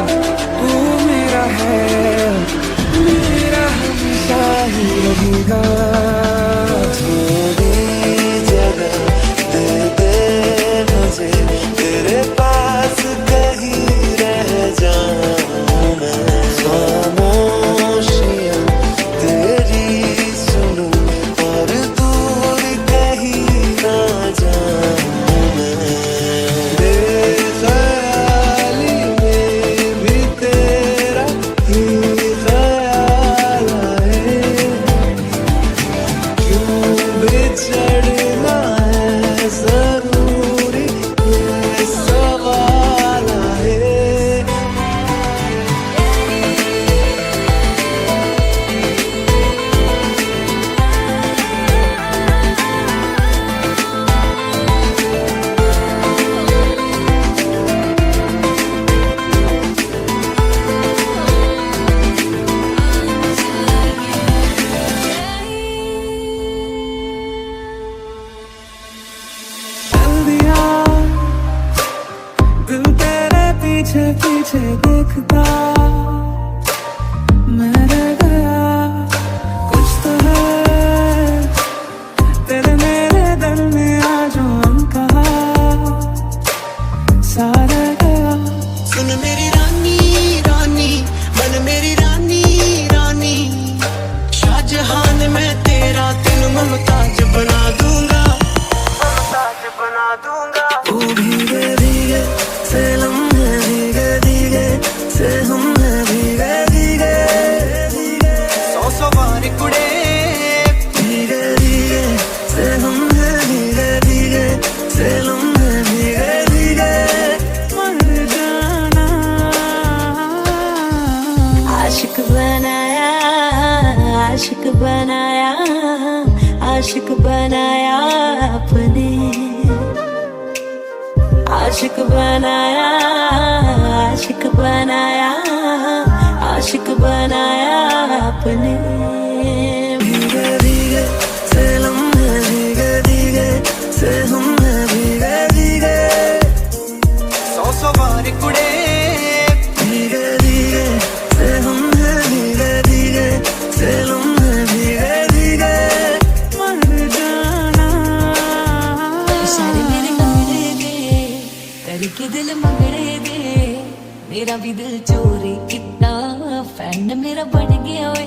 तू मेरा है, मेरा हमेशा ही रहेगा। थोड़ी जगह दे दे मुझे, तेरे पास कहीं रह जाऊं मैं। खामोशियां तेरी सुनूं और दूर कहीं ना जाऊं मैं। बेख्याली में भी तेरा ही ख्याल आए, क्यों बिछड़ना है जरूरी ये सवाल आए। चल दिया दिल तेरे पीछे पीछे देखता, मैं रह गया। कुछ तो है तेरे मेरे दिल में आज कहा सा रह गया। सुन मेरी रानी रानी, बन मेरी रानी रानी, शाहजहान मैं तेरा, तेनू मुमताज बना दूंगा, मुमताज बना दूंगा। ओ भीगे भीगे से लम्हे, भीगे भीगे से हम हैं, भीगे भीगे सौ सौ बार कुड़े, भीगे भीगे से हम हैं, भीगे भीगे से लम्हे, भीगे भीगे मर जाना। आशिक बनाया, आशिक बनाया, आशिक बनाया अपने, आशिक बनाया, आशिक बनाया, आशिक बनाया अपने। भीगे भीगे से लम्हे, भीगे भीगे से हम हैं, भीगे भीगे सौ सौ बार कुड़े, भीगे भीगे से हम हैं, भीगे भीगे से लम्हे, भीगे भीगे मर जाना। सारे मेरे मंगड़े दे करके दिल मंगड़े दे, मेरा भी दिल चोरी कितना फैन मेरा बन गया वे।